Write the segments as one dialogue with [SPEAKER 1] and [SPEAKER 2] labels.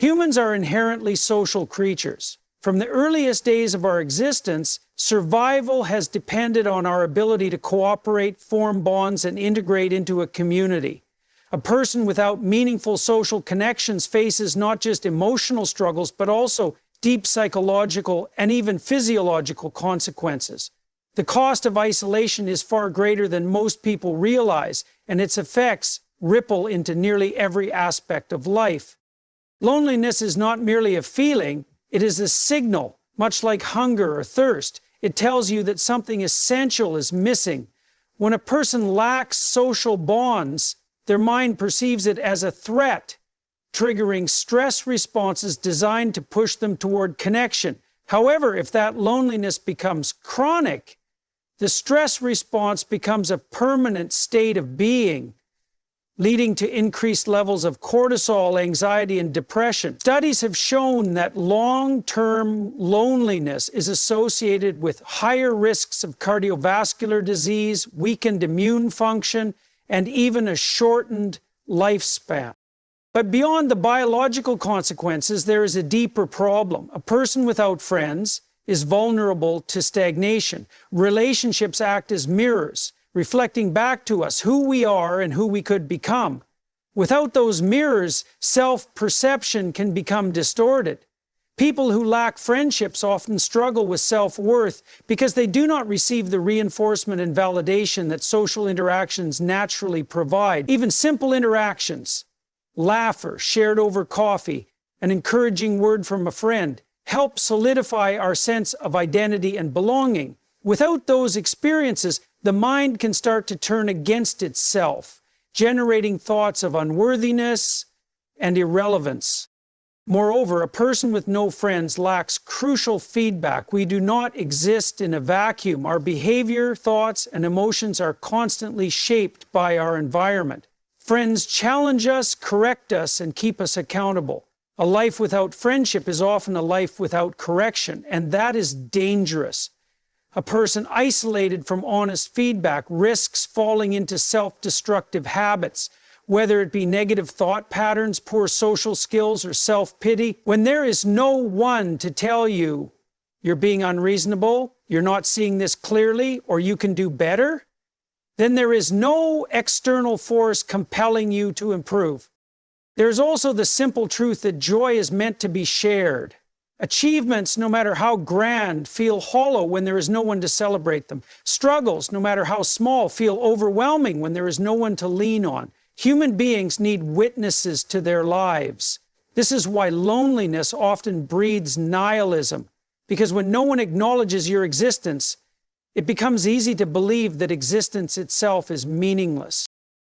[SPEAKER 1] Humans are inherently social creatures. From the earliest days of our existence, survival has depended on our ability to cooperate, form bonds, and integrate into a community. A person without meaningful social connections faces not just emotional struggles, but also deep psychological and even physiological consequences. The cost of isolation is far greater than most people realize, and its effects ripple into nearly every aspect of life. Loneliness is not merely a feeling, it is a signal, much like hunger or thirst. It tells you that something essential is missing. When a person lacks social bonds, their mind perceives it as a threat, triggering stress responses designed to push them toward connection. However, if that loneliness becomes chronic, the stress response becomes a permanent state of being, leading to increased levels of cortisol, anxiety, and depression. Studies have shown that long-term loneliness is associated with higher risks of cardiovascular disease, weakened immune function, and even a shortened lifespan. But beyond the biological consequences, there is a deeper problem. A person without friends is vulnerable to stagnation. Relationships act as mirrors, reflecting back to us who we are and who we could become. Without those mirrors, self-perception can become distorted. People who lack friendships often struggle with self-worth because they do not receive the reinforcement and validation that social interactions naturally provide. Even simple interactions, laughter shared over coffee, an encouraging word from a friend, help solidify our sense of identity and belonging. Without those experiences, the mind can start to turn against itself, generating thoughts of unworthiness and irrelevance. Moreover, a person with no friends lacks crucial feedback. We do not exist in a vacuum. Our behavior, thoughts, and emotions are constantly shaped by our environment. Friends challenge us, correct us, and keep us accountable. A life without friendship is often a life without correction, and that is dangerous. A person isolated from honest feedback risks falling into self-destructive habits, whether it be negative thought patterns, poor social skills, or self-pity. When there is no one to tell you you're being unreasonable, you're not seeing this clearly, or you can do better, then there is no external force compelling you to improve. There's also the simple truth that joy is meant to be shared. Achievements, no matter how grand, feel hollow when there is no one to celebrate them. Struggles, no matter how small, feel overwhelming when there is no one to lean on. Human beings need witnesses to their lives. This is why loneliness often breeds nihilism, because when no one acknowledges your existence, it becomes easy to believe that existence itself is meaningless.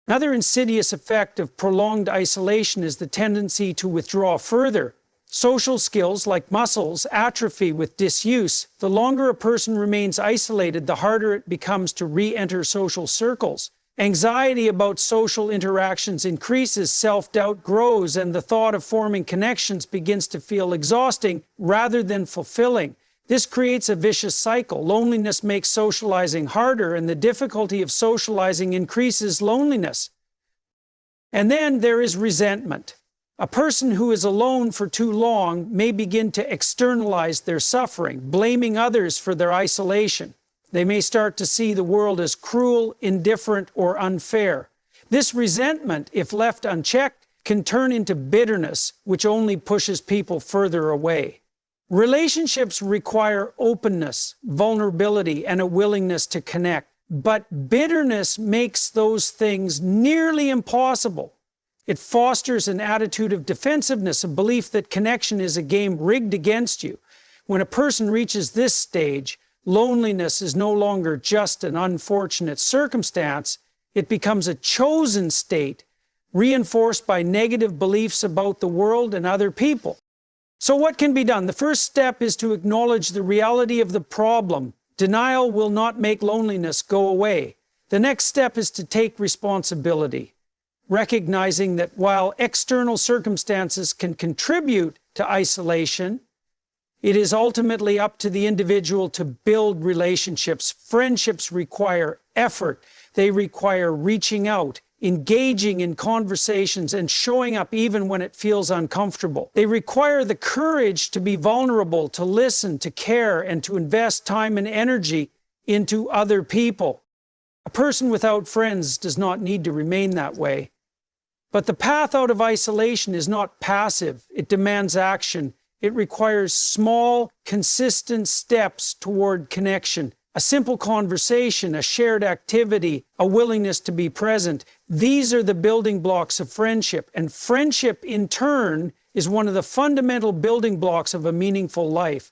[SPEAKER 1] Another insidious effect of prolonged isolation is the tendency to withdraw further. Social skills, like muscles, atrophy with disuse. The longer a person remains isolated, the harder it becomes to re-enter social circles. Anxiety about social interactions increases, self-doubt grows, and the thought of forming connections begins to feel exhausting rather than fulfilling. This creates a vicious cycle. Loneliness makes socializing harder, and the difficulty of socializing increases loneliness. And then there is resentment. A person who is alone for too long may begin to externalize their suffering, blaming others for their isolation. They may start to see the world as cruel, indifferent, or unfair. This resentment, if left unchecked, can turn into bitterness, which only pushes people further away. Relationships require openness, vulnerability, and a willingness to connect. But bitterness makes those things nearly impossible. It fosters an attitude of defensiveness, a belief that connection is a game rigged against you. When a person reaches this stage, loneliness is no longer just an unfortunate circumstance. It becomes a chosen state, reinforced by negative beliefs about the world and other people. So what can be done? The first step is to acknowledge the reality of the problem. Denial will not make loneliness go away. The next step is to take responsibility, recognizing that while external circumstances can contribute to isolation, it is ultimately up to the individual to build relationships. Friendships require effort. They require reaching out, engaging in conversations, and showing up even when it feels uncomfortable. They require the courage to be vulnerable, to listen, to care, and to invest time and energy into other people. A person without friends does not need to remain that way. But the path out of isolation is not passive. It demands action. It requires small, consistent steps toward connection. A simple conversation, a shared activity, a willingness to be present. These are the building blocks of friendship. And friendship, in turn, is one of the fundamental building blocks of a meaningful life.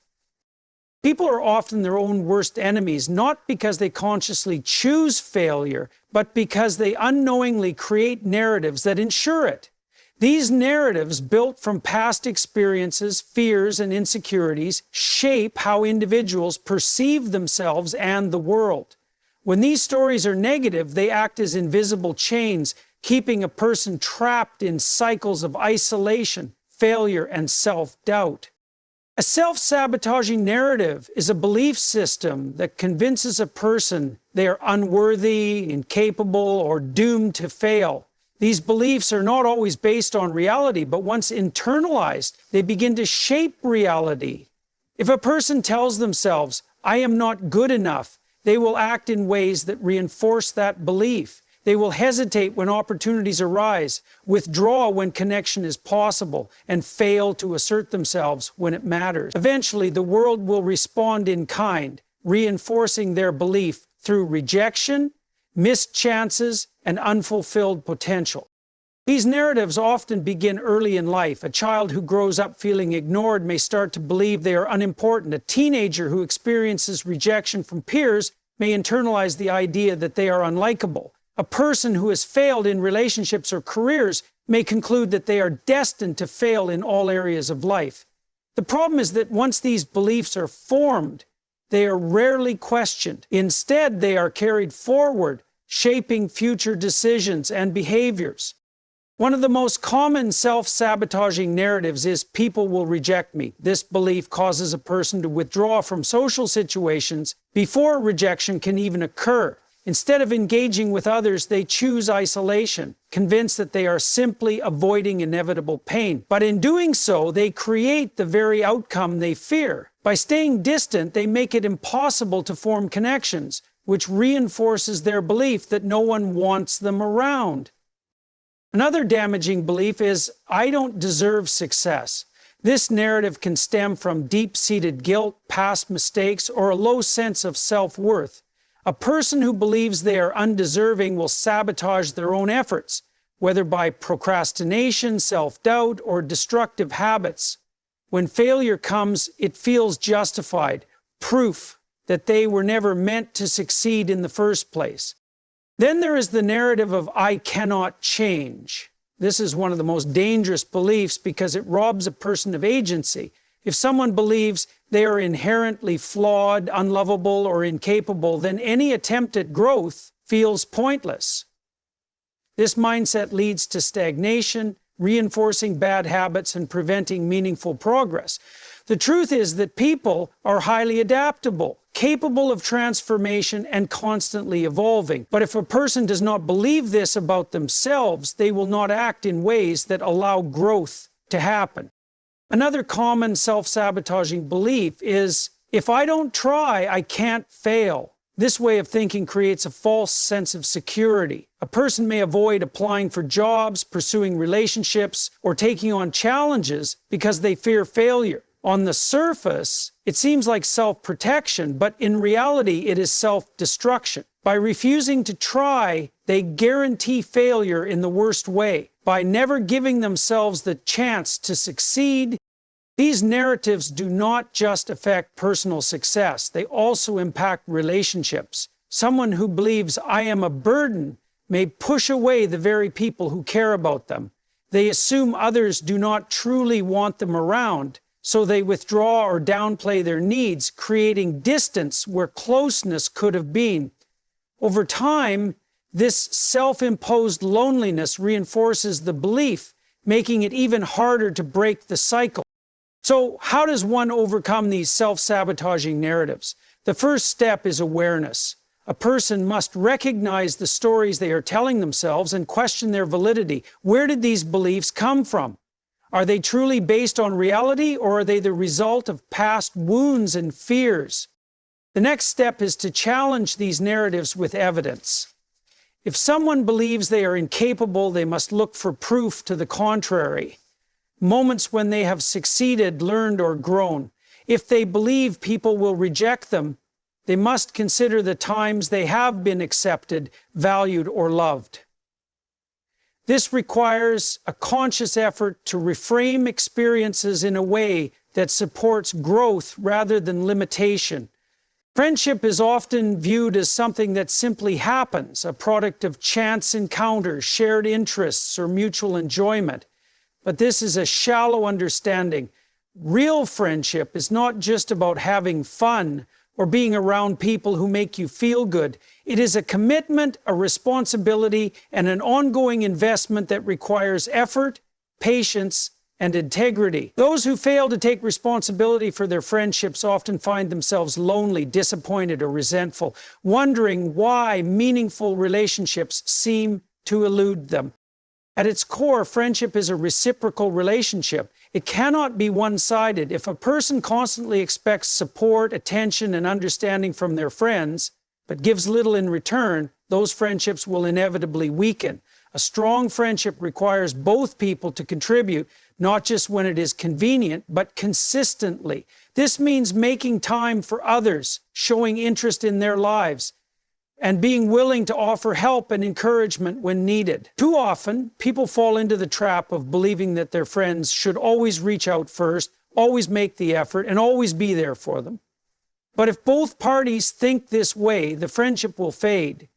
[SPEAKER 1] People are often their own worst enemies, not because they consciously choose failure, but because they unknowingly create narratives that ensure it. These narratives, built from past experiences, fears, and insecurities, shape how individuals perceive themselves and the world. When these stories are negative, they act as invisible chains, keeping a person trapped in cycles of isolation, failure, and self-doubt. A self-sabotaging narrative is a belief system that convinces a person they are unworthy, incapable, or doomed to fail. These beliefs are not always based on reality, but once internalized, they begin to shape reality. If a person tells themselves, "I am not good enough," they will act in ways that reinforce that belief. They will hesitate when opportunities arise, withdraw when connection is possible, and fail to assert themselves when it matters. Eventually, the world will respond in kind, reinforcing their belief through rejection, missed chances, and unfulfilled potential. These narratives often begin early in life. A child who grows up feeling ignored may start to believe they are unimportant. A teenager who experiences rejection from peers may internalize the idea that they are unlikable. A person who has failed in relationships or careers may conclude that they are destined to fail in all areas of life. The problem is that once these beliefs are formed, they are rarely questioned. Instead, they are carried forward, shaping future decisions and behaviors. One of the most common self-sabotaging narratives is "people will reject me." This belief causes a person to withdraw from social situations before rejection can even occur. Instead of engaging with others, they choose isolation, convinced that they are simply avoiding inevitable pain. But in doing so, they create the very outcome they fear. By staying distant, they make it impossible to form connections, which reinforces their belief that no one wants them around. Another damaging belief is, "I don't deserve success." This narrative can stem from deep-seated guilt, past mistakes, or a low sense of self-worth. A person who believes they are undeserving will sabotage their own efforts, whether by procrastination, self-doubt, or destructive habits. When failure comes, it feels justified, proof that they were never meant to succeed in the first place. Then there is the narrative of "I cannot change." This is one of the most dangerous beliefs because it robs a person of agency. If someone believes they are inherently flawed, unlovable, or incapable, then any attempt at growth feels pointless. This mindset leads to stagnation, reinforcing bad habits and preventing meaningful progress. The truth is that people are highly adaptable, capable of transformation, and constantly evolving. But if a person does not believe this about themselves, they will not act in ways that allow growth to happen. Another common self-sabotaging belief is, "If I don't try, I can't fail." This way of thinking creates a false sense of security. A person may avoid applying for jobs, pursuing relationships, or taking on challenges because they fear failure. On the surface, it seems like self-protection, but in reality, it is self-destruction. By refusing to try, they guarantee failure in the worst way. By never giving themselves the chance to succeed, these narratives do not just affect personal success, they also impact relationships. Someone who believes "I am a burden" may push away the very people who care about them. They assume others do not truly want them around, so they withdraw or downplay their needs, creating distance where closeness could have been. Over time, this self-imposed loneliness reinforces the belief, making it even harder to break the cycle. So, how does one overcome these self-sabotaging narratives? The first step is awareness. A person must recognize the stories they are telling themselves and question their validity. Where did these beliefs come from? Are they truly based on reality, or are they the result of past wounds and fears? The next step is to challenge these narratives with evidence. If someone believes they are incapable, they must look for proof to the contrary. Moments when they have succeeded, learned, or grown. If they believe people will reject them, they must consider the times they have been accepted, valued, or loved. This requires a conscious effort to reframe experiences in a way that supports growth rather than limitation. Friendship is often viewed as something that simply happens, a product of chance encounters, shared interests, or mutual enjoyment. But this is a shallow understanding. Real friendship is not just about having fun or being around people who make you feel good. It is a commitment, a responsibility, and an ongoing investment that requires effort, patience, and integrity. Those who fail to take responsibility for their friendships often find themselves lonely, disappointed, or resentful, wondering why meaningful relationships seem to elude them. At its core, friendship is a reciprocal relationship. It cannot be one-sided. If a person constantly expects support, attention, and understanding from their friends, but gives little in return, those friendships will inevitably weaken. A strong friendship requires both people to contribute, not just when it is convenient, but consistently. This means making time for others, showing interest in their lives, and being willing to offer help and encouragement when needed. Too often, people fall into the trap of believing that their friends should always reach out first, always make the effort, and always be there for them. But if both parties think this way, the friendship will fade.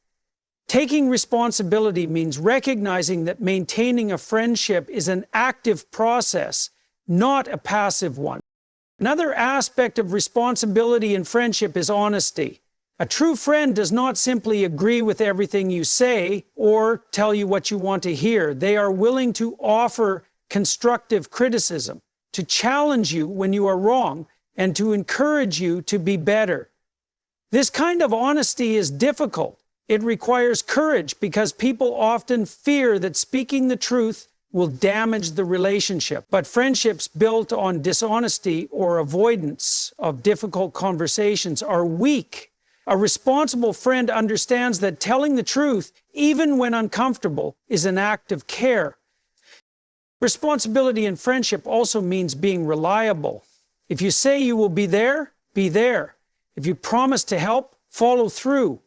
[SPEAKER 1] Taking responsibility means recognizing that maintaining a friendship is an active process, not a passive one. Another aspect of responsibility in friendship is honesty. A true friend does not simply agree with everything you say or tell you what you want to hear. They are willing to offer constructive criticism, to challenge you when you are wrong, and to encourage you to be better. This kind of honesty is difficult. It requires courage because people often fear that speaking the truth will damage the relationship. But friendships built on dishonesty or avoidance of difficult conversations are weak. A responsible friend understands that telling the truth, even when uncomfortable, is an act of care. Responsibility in friendship also means being reliable. If you say you will be there, be there. If you promise to help, follow through.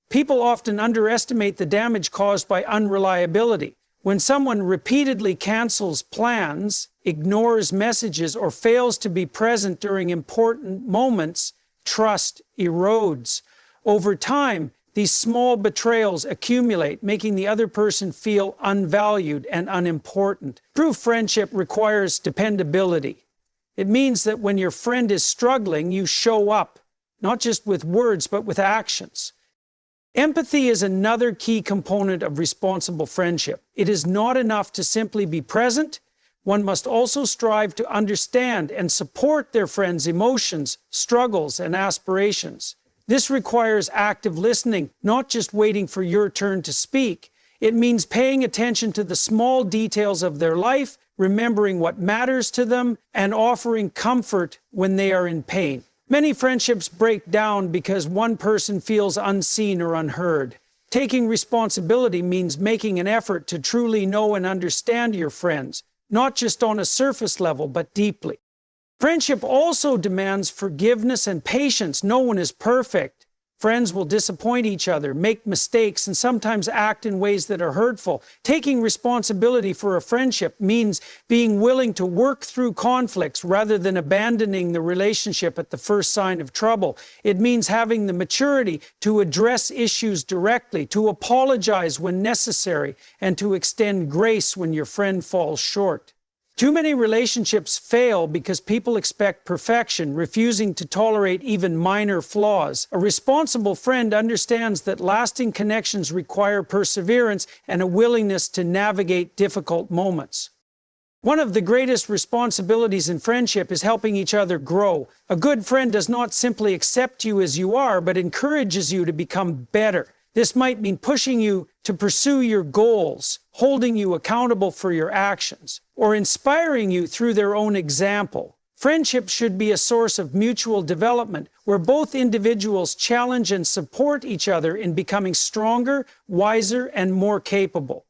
[SPEAKER 1] People often underestimate the damage caused by unreliability. When someone repeatedly cancels plans, ignores messages, or fails to be present during important moments, trust erodes. Over time, these small betrayals accumulate, making the other person feel unvalued and unimportant. True friendship requires dependability. It means that when your friend is struggling, you show up, not just with words, but with actions. Empathy is another key component of responsible friendship. It is not enough to simply be present. One must also strive to understand and support their friends' emotions, struggles, and aspirations. This requires active listening, not just waiting for your turn to speak. It means paying attention to the small details of their life, remembering what matters to them, and offering comfort when they are in pain. Many friendships break down because one person feels unseen or unheard. Taking responsibility means making an effort to truly know and understand your friends, not just on a surface level, but deeply. Friendship also demands forgiveness and patience. No one is perfect. Friends will disappoint each other, make mistakes, and sometimes act in ways that are hurtful. Taking responsibility for a friendship means being willing to work through conflicts rather than abandoning the relationship at the first sign of trouble. It means having the maturity to address issues directly, to apologize when necessary, and to extend grace when your friend falls short. Too many relationships fail because people expect perfection, refusing to tolerate even minor flaws. A responsible friend understands that lasting connections require perseverance and a willingness to navigate difficult moments. One of the greatest responsibilities in friendship is helping each other grow. A good friend does not simply accept you as you are, but encourages you to become better. This might mean pushing you to pursue your goals, holding you accountable for your actions, or inspiring you through their own example. Friendship should be a source of mutual development where both individuals challenge and support each other in becoming stronger, wiser, and more capable.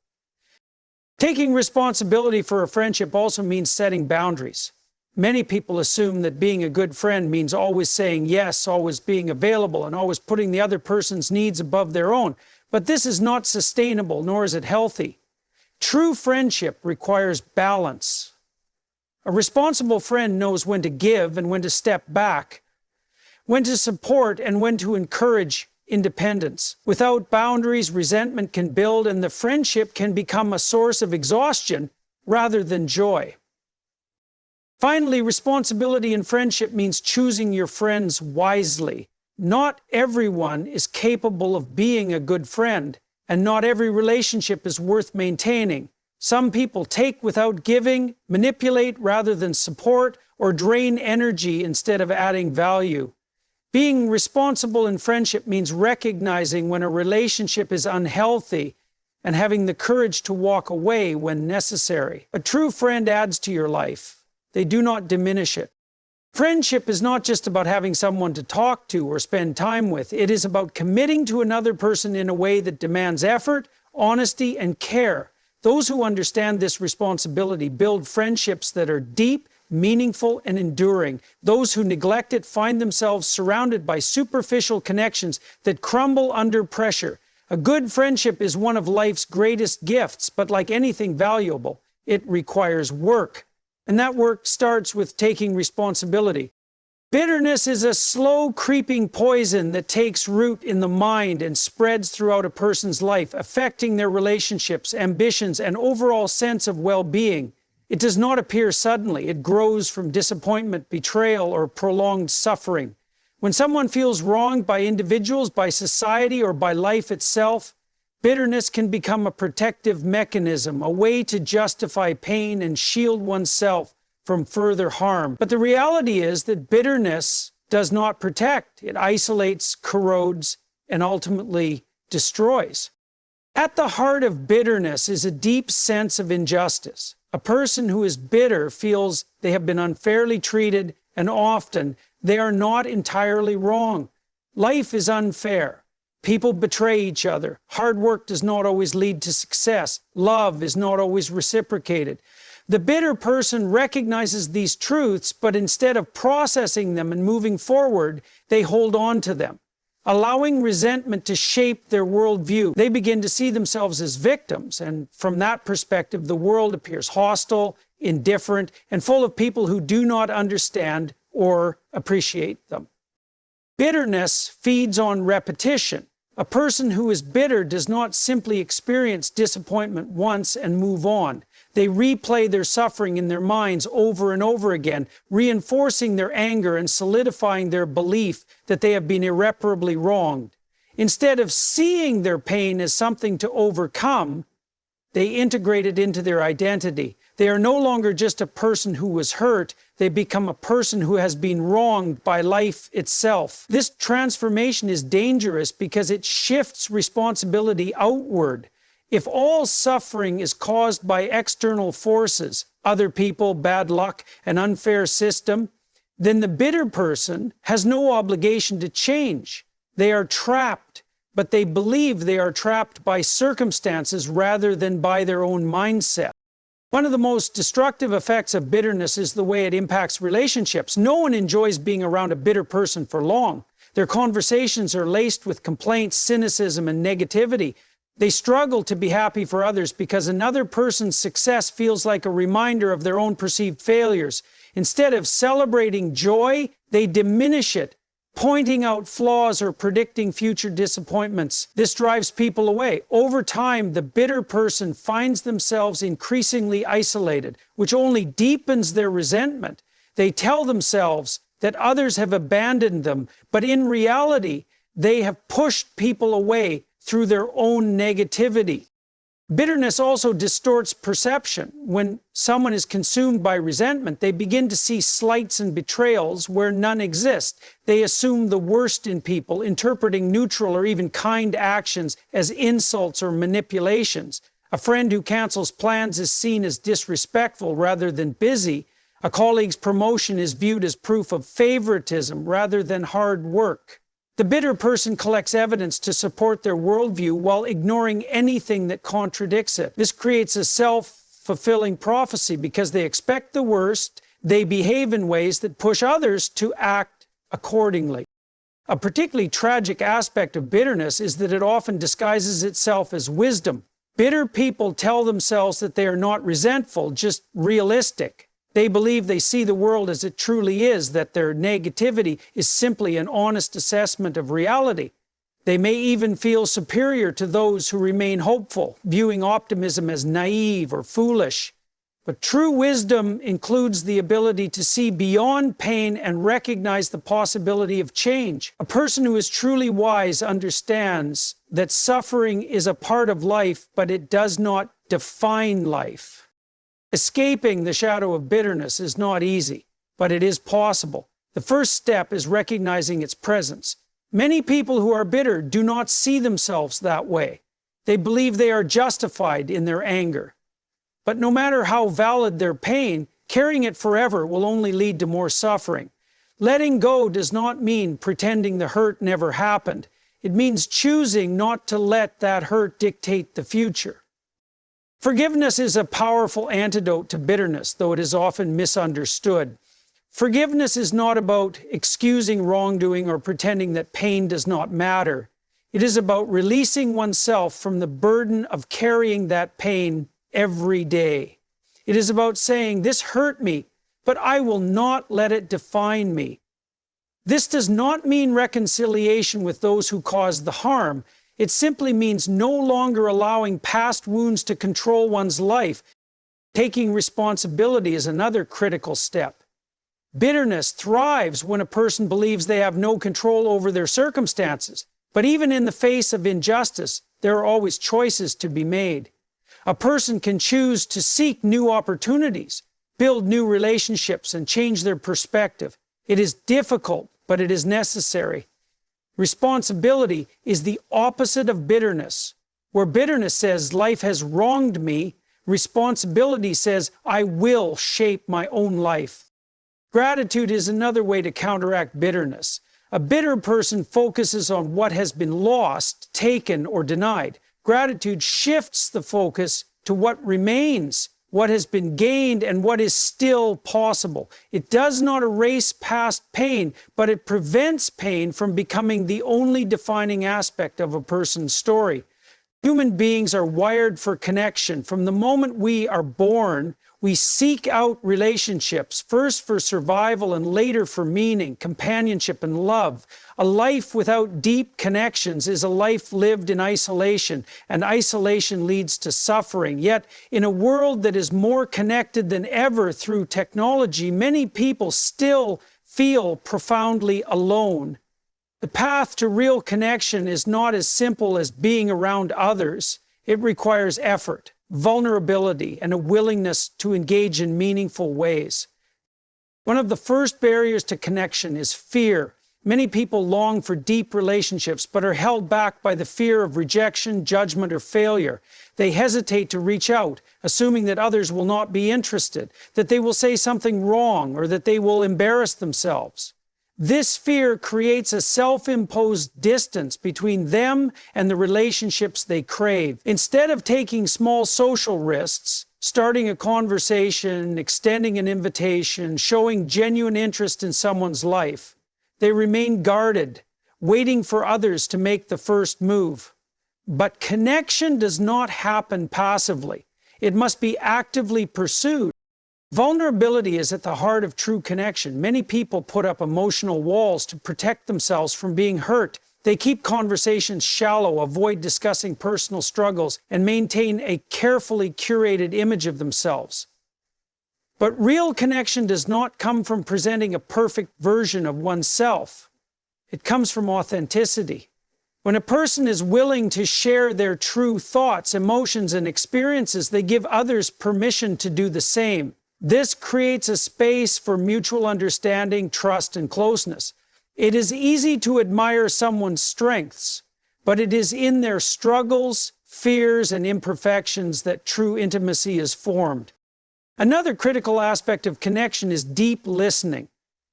[SPEAKER 1] Taking responsibility for a friendship also means setting boundaries. Many people assume that being a good friend means always saying yes, always being available, and always putting the other person's needs above their own. But this is not sustainable, nor is it healthy. True friendship requires balance. A responsible friend knows when to give and when to step back, when to support and when to encourage independence. Without boundaries, resentment can build and the friendship can become a source of exhaustion rather than joy. Finally, responsibility in friendship means choosing your friends wisely. Not everyone is capable of being a good friend, and not every relationship is worth maintaining. Some people take without giving, manipulate rather than support, or drain energy instead of adding value. Being responsible in friendship means recognizing when a relationship is unhealthy and having the courage to walk away when necessary. A true friend adds to your life. They do not diminish it. Friendship is not just about having someone to talk to or spend time with. It is about committing to another person in a way that demands effort, honesty, and care. Those who understand this responsibility build friendships that are deep, meaningful, and enduring. Those who neglect it find themselves surrounded by superficial connections that crumble under pressure. A good friendship is one of life's greatest gifts, but like anything valuable, it requires work. And that work starts with taking responsibility. Bitterness is a slow creeping poison that takes root in the mind and spreads throughout a person's life, affecting their relationships, ambitions, and overall sense of well-being. It does not appear suddenly. It grows from disappointment, betrayal, or prolonged suffering. When someone feels wronged by individuals, by society, or by life itself, bitterness can become a protective mechanism, a way to justify pain and shield oneself from further harm. But the reality is that bitterness does not protect. It isolates, corrodes, and ultimately destroys. At the heart of bitterness is a deep sense of injustice. A person who is bitter feels they have been unfairly treated, and often they are not entirely wrong. Life is unfair. People betray each other. Hard work does not always lead to success. Love is not always reciprocated. The bitter person recognizes these truths, but instead of processing them and moving forward, they hold on to them, allowing resentment to shape their worldview. They begin to see themselves as victims, and from that perspective, the world appears hostile, indifferent, and full of people who do not understand or appreciate them. Bitterness feeds on repetition. A person who is bitter does not simply experience disappointment once and move on. They replay their suffering in their minds over and over again, reinforcing their anger and solidifying their belief that they have been irreparably wronged. Instead of seeing their pain as something to overcome, they integrate it into their identity. They are no longer just a person who was hurt. They become a person who has been wronged by life itself. This transformation is dangerous because it shifts responsibility outward. If all suffering is caused by external forces, other people, bad luck, an unfair system, then the bitter person has no obligation to change. They are trapped, but they believe they are trapped by circumstances rather than by their own mindset. One of the most destructive effects of bitterness is the way it impacts relationships. No one enjoys being around a bitter person for long. Their conversations are laced with complaints, cynicism, and negativity. They struggle to be happy for others because another person's success feels like a reminder of their own perceived failures. Instead of celebrating joy, they diminish it, pointing out flaws or predicting future disappointments. This drives people away. Over time, the bitter person finds themselves increasingly isolated, which only deepens their resentment. They tell themselves that others have abandoned them, but in reality, they have pushed people away through their own negativity. Bitterness also distorts perception. When someone is consumed by resentment, they begin to see slights and betrayals where none exist. They assume the worst in people, interpreting neutral or even kind actions as insults or manipulations. A friend who cancels plans is seen as disrespectful rather than busy. A colleague's promotion is viewed as proof of favoritism rather than hard work. The bitter person collects evidence to support their worldview while ignoring anything that contradicts it. This creates a self-fulfilling prophecy because they expect the worst, they behave in ways that push others to act accordingly. A particularly tragic aspect of bitterness is that it often disguises itself as wisdom. Bitter people tell themselves that they are not resentful, just realistic. They believe they see the world as it truly is, that their negativity is simply an honest assessment of reality. They may even feel superior to those who remain hopeful, viewing optimism as naive or foolish. But true wisdom includes the ability to see beyond pain and recognize the possibility of change. A person who is truly wise understands that suffering is a part of life, but it does not define life. Escaping the shadow of bitterness is not easy, but it is possible. The first step is recognizing its presence. Many people who are bitter do not see themselves that way. They believe they are justified in their anger. But no matter how valid their pain, carrying it forever will only lead to more suffering. Letting go does not mean pretending the hurt never happened. It means choosing not to let that hurt dictate the future. Forgiveness is a powerful antidote to bitterness, though it is often misunderstood. Forgiveness is not about excusing wrongdoing or pretending that pain does not matter. It is about releasing oneself from the burden of carrying that pain every day. It is about saying, "This hurt me, but I will not let it define me." This does not mean reconciliation with those who caused the harm. It simply means no longer allowing past wounds to control one's life. Taking responsibility is another critical step. Bitterness thrives when a person believes they have no control over their circumstances. But even in the face of injustice, there are always choices to be made. A person can choose to seek new opportunities, build new relationships, and change their perspective. It is difficult, but it is necessary. Responsibility is the opposite of bitterness. Where bitterness says, "Life has wronged me," responsibility says, "I will shape my own life." Gratitude is another way to counteract bitterness. A bitter person focuses on what has been lost, taken, or denied. Gratitude shifts the focus to what remains, what has been gained, and what is still possible. It does not erase past pain, but it prevents pain from becoming the only defining aspect of a person's story. Human beings are wired for connection. From the moment we are born, we seek out relationships, first for survival and later for meaning, companionship, and love. A life without deep connections is a life lived in isolation, and isolation leads to suffering. Yet, in a world that is more connected than ever through technology, many people still feel profoundly alone. The path to real connection is not as simple as being around others. It requires effort, vulnerability, and a willingness to engage in meaningful ways. One of the first barriers to connection is fear. Many people long for deep relationships but are held back by the fear of rejection, judgment, or failure. They hesitate to reach out, assuming that others will not be interested, that they will say something wrong, or that they will embarrass themselves. This fear creates a self-imposed distance between them and the relationships they crave. Instead of taking small social risks, starting a conversation, extending an invitation, showing genuine interest in someone's life, they remain guarded, waiting for others to make the first move. But connection does not happen passively. It must be actively pursued. Vulnerability is at the heart of true connection. Many people put up emotional walls to protect themselves from being hurt. They keep conversations shallow, avoid discussing personal struggles, and maintain a carefully curated image of themselves. But real connection does not come from presenting a perfect version of oneself. It comes from authenticity. When a person is willing to share their true thoughts, emotions, and experiences, they give others permission to do the same. This creates a space for mutual understanding, trust, and closeness. It is easy to admire someone's strengths, but it is in their struggles, fears, and imperfections that true intimacy is formed. Another critical aspect of connection is deep listening.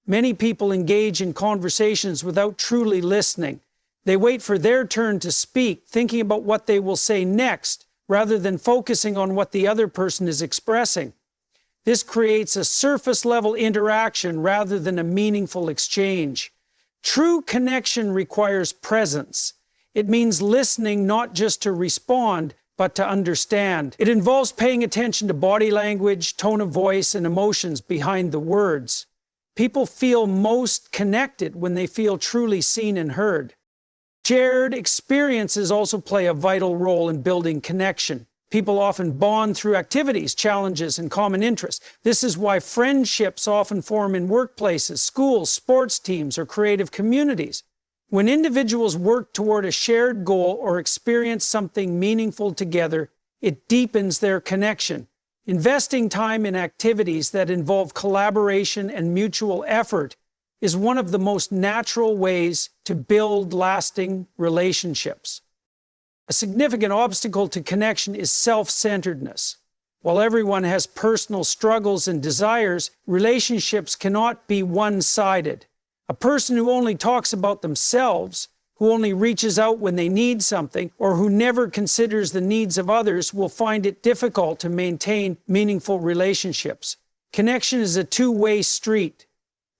[SPEAKER 1] Many people engage in conversations without truly listening. They wait for their turn to speak, thinking about what they will say next, rather than focusing on what the other person is expressing. This creates a surface-level interaction rather than a meaningful exchange. True connection requires presence. It means listening not just to respond, but to understand. It involves paying attention to body language, tone of voice, and emotions behind the words. People feel most connected when they feel truly seen and heard. Shared experiences also play a vital role in building connection. People often bond through activities, challenges, and common interests. This is why friendships often form in workplaces, schools, sports teams, or creative communities. When individuals work toward a shared goal or experience something meaningful together, it deepens their connection. Investing time in activities that involve collaboration and mutual effort is one of the most natural ways to build lasting relationships. A significant obstacle to connection is self-centeredness. While everyone has personal struggles and desires, relationships cannot be one-sided. A person who only talks about themselves, who only reaches out when they need something, or who never considers the needs of others will find it difficult to maintain meaningful relationships. Connection is a two-way street.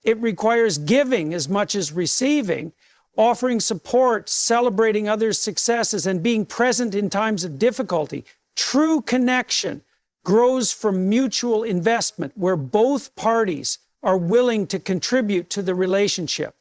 [SPEAKER 1] It requires giving as much as receiving, offering support, celebrating others' successes, and being present in times of difficulty. True connection grows from mutual investment, where both parties are willing to contribute to the relationship.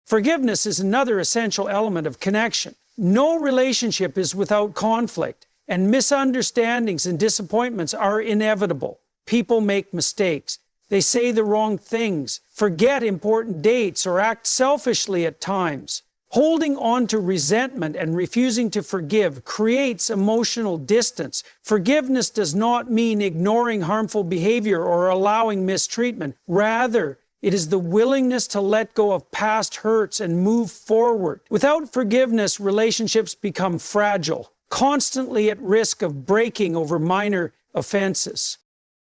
[SPEAKER 1] Forgiveness is another essential element of connection. No relationship is without conflict, and misunderstandings and disappointments are inevitable. People make mistakes. They say the wrong things, forget important dates, or act selfishly at times. Holding on to resentment and refusing to forgive creates emotional distance. Forgiveness does not mean ignoring harmful behavior or allowing mistreatment. Rather, it is the willingness to let go of past hurts and move forward. Without forgiveness, relationships become fragile, constantly at risk of breaking over minor offenses.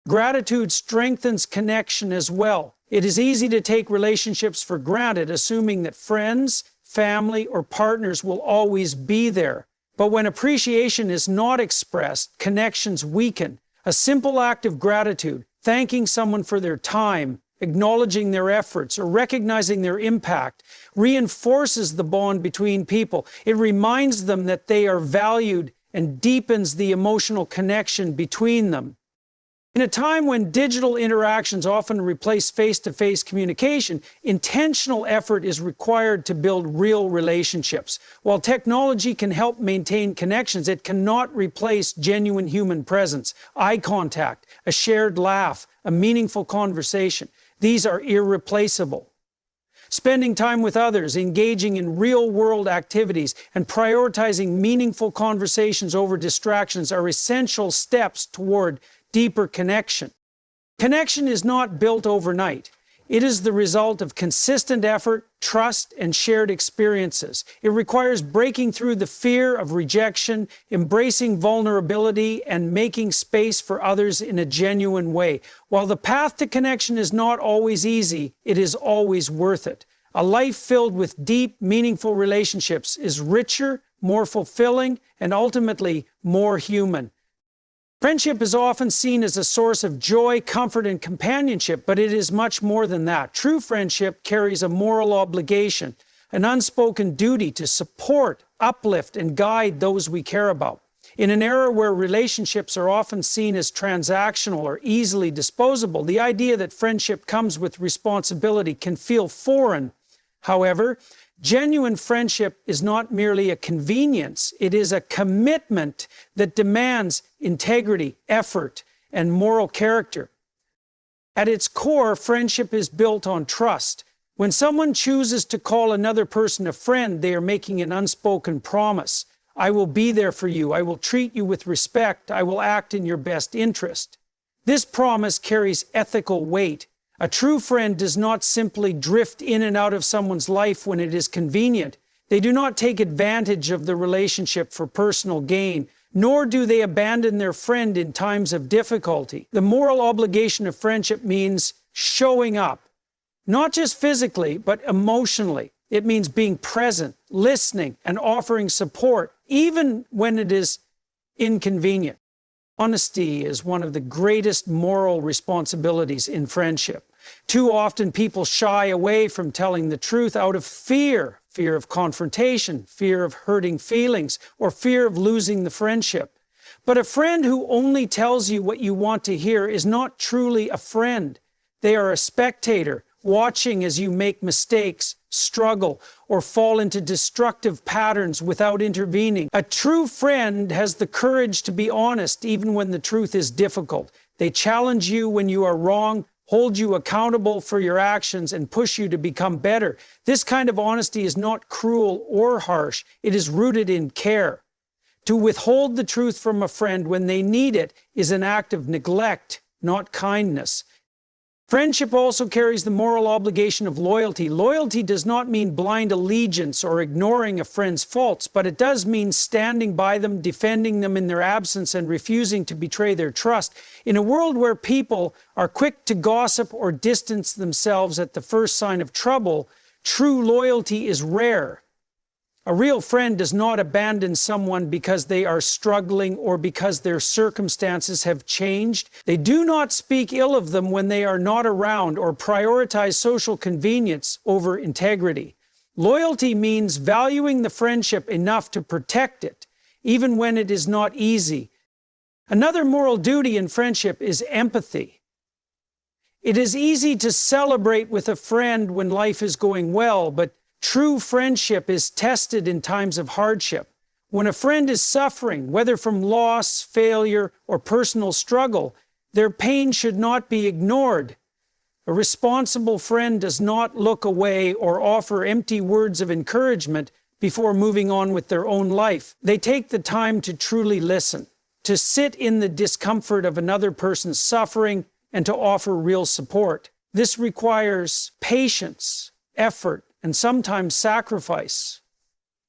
[SPEAKER 1] Gratitude strengthens connection as well. It is easy to take relationships for granted, assuming that friends, family, or partners will always be there. But when appreciation is not expressed, connections weaken. A simple act of gratitude, thanking someone for their time, acknowledging their efforts, or recognizing their impact, reinforces the bond between people. It reminds them that they are valued and deepens the emotional connection between them. In a time when digital interactions often replace face-to-face communication, intentional effort is required to build real relationships. While technology can help maintain connections, it cannot replace genuine human presence, eye contact, a shared laugh, a meaningful conversation. These are irreplaceable. Spending time with others, engaging in real-world activities, and prioritizing meaningful conversations over distractions are essential steps toward deeper connection. Connection is not built overnight. It is the result of consistent effort, trust, and shared experiences. It requires breaking through the fear of rejection, embracing vulnerability, and making space for others in a genuine way. While the path to connection is not always easy, it is always worth it. A life filled with deep, meaningful relationships is richer, more fulfilling, and ultimately more human. Friendship is often seen as a source of joy, comfort, and companionship, but it is much more than that. True friendship carries a moral obligation, an unspoken duty to support, uplift, and guide those we care about. In an era where relationships are often seen as transactional or easily disposable, the idea that friendship comes with responsibility can feel foreign. However, genuine friendship is not merely a convenience, it is a commitment that demands integrity, effort, and moral character. At its core, friendship is built on trust. When someone chooses to call another person a friend, they are making an unspoken promise. I will be there for you. I will treat you with respect. I will act in your best interest. This promise carries ethical weight. A true friend does not simply drift in and out of someone's life when it is convenient. They do not take advantage of the relationship for personal gain, nor do they abandon their friend in times of difficulty. The moral obligation of friendship means showing up, not just physically, but emotionally. It means being present, listening, and offering support, even when it is inconvenient. Honesty is one of the greatest moral responsibilities in friendship. Too often people shy away from telling the truth out of fear of confrontation, fear of hurting feelings, or fear of losing the friendship. But a friend who only tells you what you want to hear is not truly a friend. They are a spectator, watching as you make mistakes, struggle, or fall into destructive patterns without intervening. A true friend has the courage to be honest even when the truth is difficult. They challenge you when you are wrong, hold you accountable for your actions, and push you to become better. This kind of honesty is not cruel or harsh. It is rooted in care. To withhold the truth from a friend when they need it is an act of neglect, not kindness. Friendship also carries the moral obligation of loyalty. Loyalty does not mean blind allegiance or ignoring a friend's faults, but it does mean standing by them, defending them in their absence, and refusing to betray their trust. In a world where people are quick to gossip or distance themselves at the first sign of trouble, true loyalty is rare. A real friend does not abandon someone because they are struggling or because their circumstances have changed. They do not speak ill of them when they are not around or prioritize social convenience over integrity. Loyalty means valuing the friendship enough to protect it, even when it is not easy. Another moral duty in friendship is empathy. It is easy to celebrate with a friend when life is going well, but true friendship is tested in times of hardship. When a friend is suffering, whether from loss, failure, or personal struggle, their pain should not be ignored. A responsible friend does not look away or offer empty words of encouragement before moving on with their own life. They take the time to truly listen, to sit in the discomfort of another person's suffering, and to offer real support. This requires patience, effort, and sometimes sacrifice.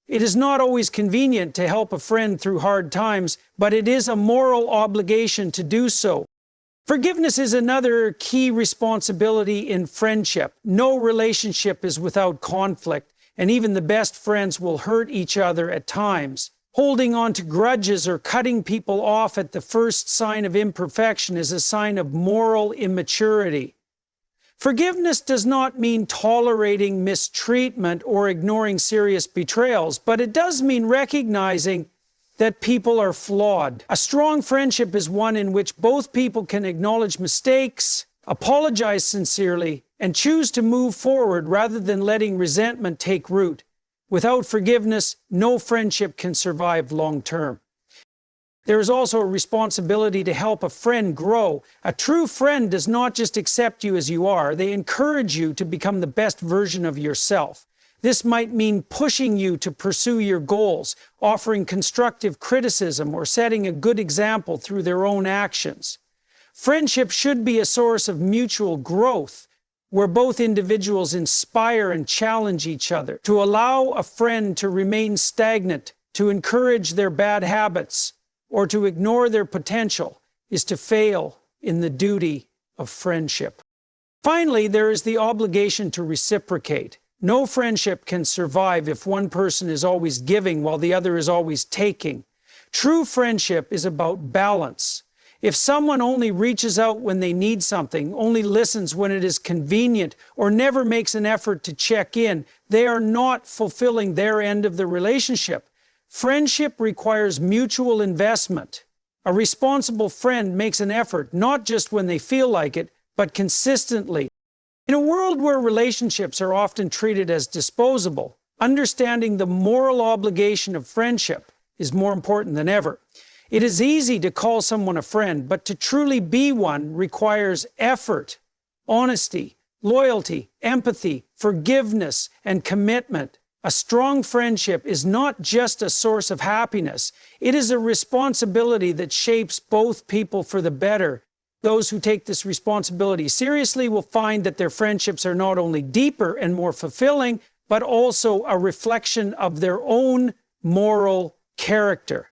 [SPEAKER 1] It is not always convenient to help a friend through hard times, but it is a moral obligation to do so. Forgiveness is another key responsibility in friendship. No relationship is without conflict, and even the best friends will hurt each other at times. Holding on to grudges or cutting people off at the first sign of imperfection is a sign of moral immaturity. Forgiveness does not mean tolerating mistreatment or ignoring serious betrayals, but it does mean recognizing that people are flawed. A strong friendship is one in which both people can acknowledge mistakes, apologize sincerely, and choose to move forward rather than letting resentment take root. Without forgiveness, no friendship can survive long term. There is also a responsibility to help a friend grow. A true friend does not just accept you as you are. They encourage you to become the best version of yourself. This might mean pushing you to pursue your goals, offering constructive criticism, or setting a good example through their own actions. Friendship should be a source of mutual growth, where both individuals inspire and challenge each other. To allow a friend to remain stagnant, to encourage their bad habits, or to ignore their potential is to fail in the duty of friendship. Finally, there is the obligation to reciprocate. No friendship can survive if one person is always giving while the other is always taking. True friendship is about balance. If someone only reaches out when they need something, only listens when it is convenient, or never makes an effort to check in, they are not fulfilling their end of the relationship. Friendship requires mutual investment. A responsible friend makes an effort, not just when they feel like it, but consistently. In a world where relationships are often treated as disposable, understanding the moral obligation of friendship is more important than ever. It is easy to call someone a friend, but to truly be one requires effort, honesty, loyalty, empathy, forgiveness, and commitment. A strong friendship is not just a source of happiness. It is a responsibility that shapes both people for the better. Those who take this responsibility seriously will find that their friendships are not only deeper and more fulfilling, but also a reflection of their own moral character.